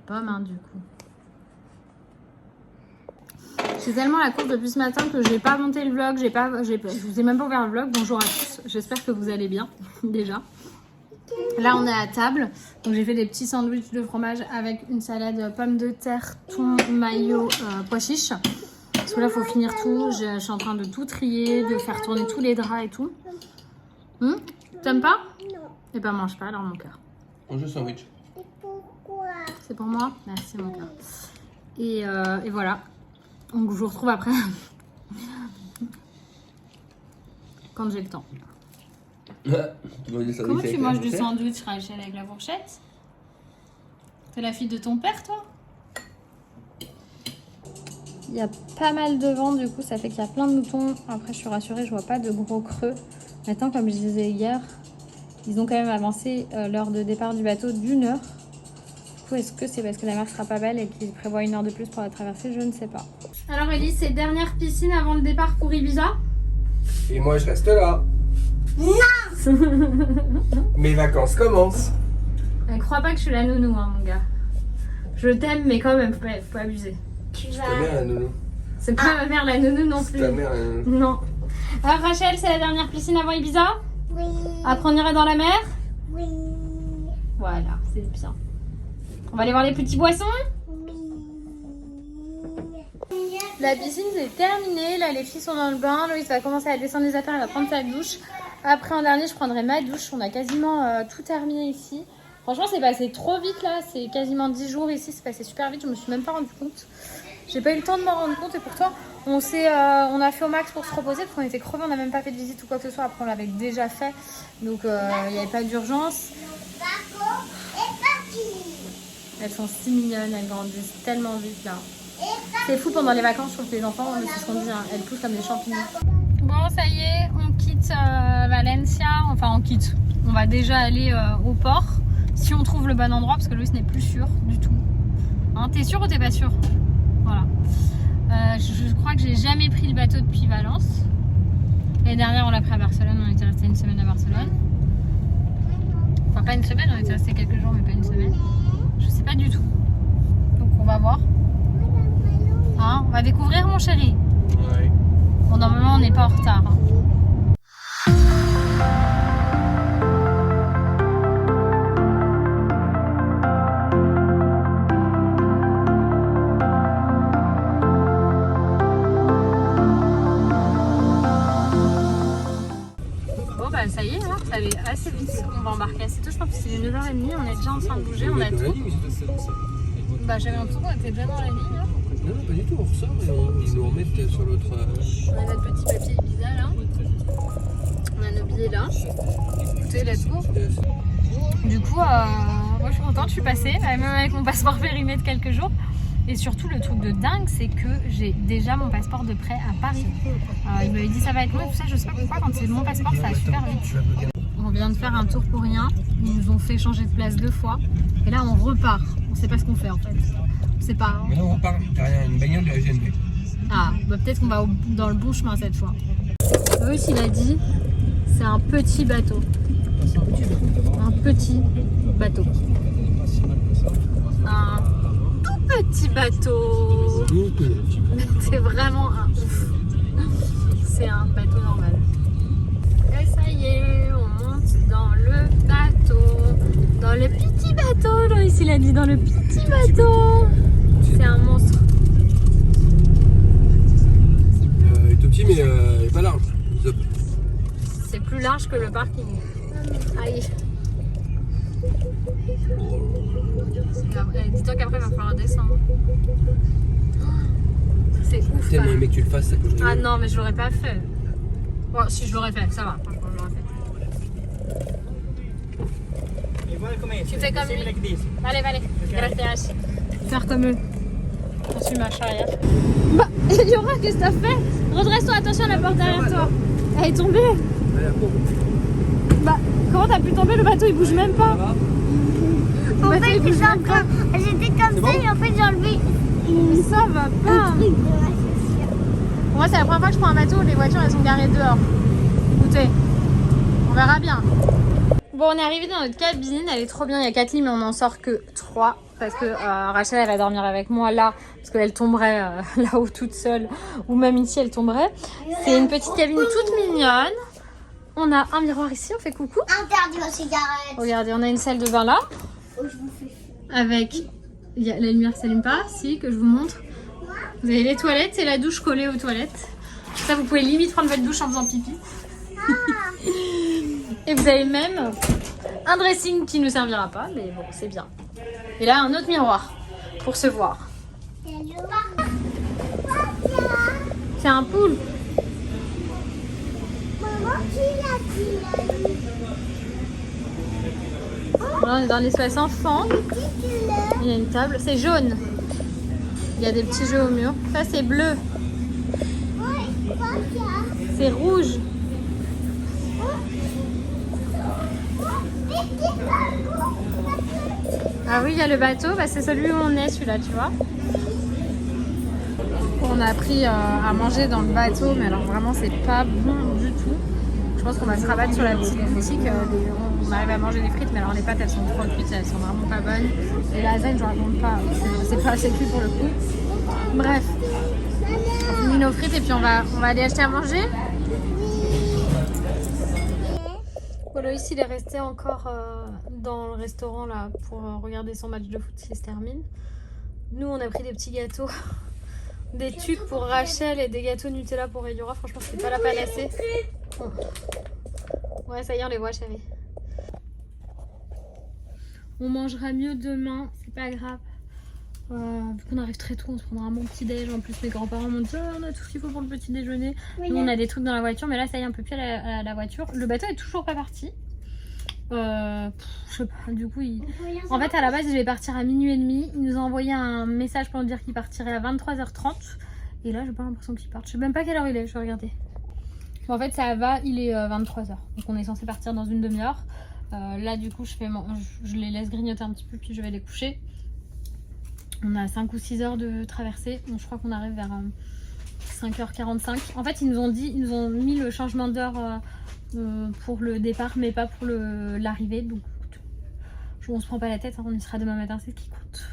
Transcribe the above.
pommes hein, du coup. J'ai tellement la course depuis ce matin que j'ai pas monté le vlog, je vous ai même pas ouvert le vlog. Bonjour à tous, j'espère que vous allez bien déjà. Là on est à table, donc j'ai fait des petits sandwichs de fromage avec une salade pommes de terre, thon, mayo, pois chiches. Parce que là il faut finir tout, je suis en train de tout trier, de faire tourner tous les draps et tout. T'aimes pas? Non. Et ben mange pas alors mon cœur. On joue sandwich. Et pourquoi? C'est pour moi? Merci mon cœur. Et voilà. Donc je vous retrouve après. Quand j'ai le temps. Comment tu manges du sandwich, Rachel, avec la fourchette? T'es la fille de ton père, toi? Il y a pas mal de vent, du coup, ça fait qu'il y a plein de moutons. Après, je suis rassurée, je vois pas de gros creux. Maintenant, comme je disais hier, ils ont quand même avancé l'heure de départ du bateau d'1 heure. Du coup, est-ce que c'est parce que la mer sera pas belle et qu'ils prévoient 1 heure de plus pour la traverser? Je ne sais pas. Alors, Elise, c'est dernière piscine avant le départ pour Ibiza? Et moi, je reste là. Non. Mes vacances commencent. Elle croit pas que je suis la nounou, hein, mon gars. Je t'aime, mais quand même, faut pas abuser. Tu Ta mère, la nounou. C'est pas ma mère la nounou non C'est plus. ta mère, la nounou. Non. Alors Rachel, c'est la dernière piscine avant Ibiza? Oui. Après on irait dans la mer? Oui. Voilà, c'est bien. On va aller voir les petits poissons? Oui. La piscine c'est terminé, là les filles sont dans le bain, Loïs va commencer à descendre les affaires, elle va prendre sa douche. Après en dernier je prendrai ma douche, on a quasiment tout terminé ici. Franchement c'est passé trop vite là, c'est quasiment 10 jours ici, c'est passé super vite, je me suis même pas rendu compte. J'ai pas eu le temps de m'en rendre compte et pourtant on a fait au max pour se reposer parce qu'on était crevés, on n'a même pas fait de visite ou quoi que ce soit, après on l'avait déjà fait, donc il n'y avait pas d'urgence. Paco est parti. Elles sont si mignonnes, elles grandissent tellement vite là. C'est fou pendant les vacances, je trouve que les enfants, c'est ce qu'on dit, hein, elles poussent comme des champignons. Bon ça y est, on quitte Valencia, enfin on quitte, on va déjà aller au port, si on trouve le bon endroit parce que Loïs n'est plus sûr du tout. Hein, t'es sûr ou t'es pas sûr? Voilà. Je crois que j'ai jamais pris le bateau depuis Valence. L'année dernière on l'a pris à Barcelone, on était resté 1 semaine à Barcelone. Enfin pas 1 semaine, on était resté quelques jours mais pas 1 semaine. Je sais pas du tout. Donc on va voir. Hein, on va découvrir mon chéri. Ouais. Bon normalement on n'est pas en retard. Hein. Ça y est, hein, ça allait assez vite. On va embarquer assez tôt. Je pense que c'est 9h30. On est déjà en train de bouger. On a tout. Bah, j'avais l'impression qu'on était déjà dans la ligne. Hein. Non, pas du tout. On ressort et ils nous remettent sur l'autre. On a notre petit papier Ibiza là. On a nos billets là. Écoutez, let's go. Du coup, moi je suis contente. Je suis passée, même avec mon passeport périmé de quelques jours. Et surtout, le truc de dingue, c'est que j'ai déjà mon passeport de prêt à Paris. Il m'avait dit ça va être long et tout ça. Je sais pas pourquoi, quand c'est mon passeport, ça va super vite. On vient de faire un tour pour rien. Ils nous ont fait changer de place 2 fois. Et là, on repart. On sait pas ce qu'on fait en fait. On sait pas. Hein. Mais là, on repart. T'as rien, une bagnole de la GNV. Ah, bah peut-être qu'on va dans le bon chemin cette fois. Oui, il a dit, c'est un petit bateau. Un petit bateau. Un petit bateau. C'est vraiment un ouf. C'est un bateau normal. Et ça y est, on monte dans le bateau. Dans le petit bateau. Loïs, il a dit dans le petit bateau. C'est un monstre. Il est tout petit, mais il est pas large. C'est plus large que le parking. Aïe. Dis-toi qu'après il va falloir descendre. C'est ouf. Tellement aimé que tu le fasses, ça coûte. Ah non, mais je l'aurais pas fait. Bon, si je l'aurais fait, ça va. Franchement, je l'aurais fait. Tu fais comme lui. Allez, allez. Gracias. Faire comme eux. Je suis ma charrière. Bah, Yora, qu'est-ce que t'as fait? Redresse-toi, attention à la porte derrière toi. Elle est tombée. Bah, comment t'as pu tomber? Le bateau il bouge même pas. En fait, j'étais comme ça et en fait j'ai enlevé Mais ça va pas. un truc. Moi, c'est la première fois que je prends un bateau où les voitures elles sont garées dehors. Écoutez, on verra bien. Bon, on est arrivé dans notre cabine, elle est trop bien. Il y a 4 lits, mais on n'en sort que 3. parce que Rachel elle va dormir avec moi là, parce qu'elle tomberait là-haut toute seule, ou même ici elle tomberait. C'est une petite cabine toute mignonne. On a un miroir ici, on fait coucou. Interdit aux cigarettes. Regardez, on a une salle de bain là, Oh, je vous fais. avec, la lumière ne s'allume pas, si, que je vous montre. Vous avez les toilettes et la douche collée aux toilettes. Ça, vous pouvez limite prendre votre douche en faisant pipi. Et vous avez même un dressing qui ne nous servira pas, mais bon, c'est bien. Et là, un autre miroir pour se voir. C'est un poule. Maman, qui l'a dit? Là, on est dans l'espace enfant. Il y a une table. C'est jaune. Il y a des petits jeux au mur. Ça, c'est bleu. C'est rouge. Ah oui, il y a le bateau. Bah, c'est celui où on est, celui-là, tu vois. On a appris à manger dans le bateau, mais alors vraiment, c'est pas bon du tout. Je pense qu'on va se rabattre sur la petite boutique. On arrive à manger des frites, mais alors les pâtes, elles sont trop cuites, elles sont vraiment pas bonnes. Et la lasagne, je raconte pas. C'est pas assez cuit pour le coup. Bref, on finit nos frites et puis on va aller acheter à manger. Voilà, ici il est resté encore dans le restaurant là pour regarder son match de foot qui se termine. Nous on a pris des petits gâteaux, des tucs pour Rachel et des gâteaux Nutella pour Eliora. Franchement c'est pas la panacée. Bon. Ouais ça y est on les voit chérie. On mangera mieux demain, c'est pas grave. Vu qu'on arrive très tôt, on se prendra un bon petit déj. En plus, mes grands-parents m'ont dit oh, on a tout ce qu'il faut pour le petit déjeuner. Oui, nous, on a des trucs dans la voiture, mais là, ça y est, un peu plus à la voiture. Le bateau est toujours pas parti. Je sais pas, du coup, en fait, à la base, il devait partir à minuit et demi. Il nous a envoyé un message pour nous dire qu'il partirait à 23h30. Et là, j'ai pas l'impression qu'il parte. Je sais même pas quelle heure il est, je vais regarder. Mais en fait, ça va, il est 23h. Donc, on est censé partir dans une demi-heure. Là, du coup, je les laisse grignoter un petit peu, puis je vais les coucher. On a 5 ou 6 heures de traversée. Bon, je crois qu'on arrive vers 5h45. En fait, ils nous ont mis le changement d'heure pour le départ, mais pas pour l'arrivée. Donc, on se prend pas la tête. Hein, on y sera demain matin, c'est ce qui compte.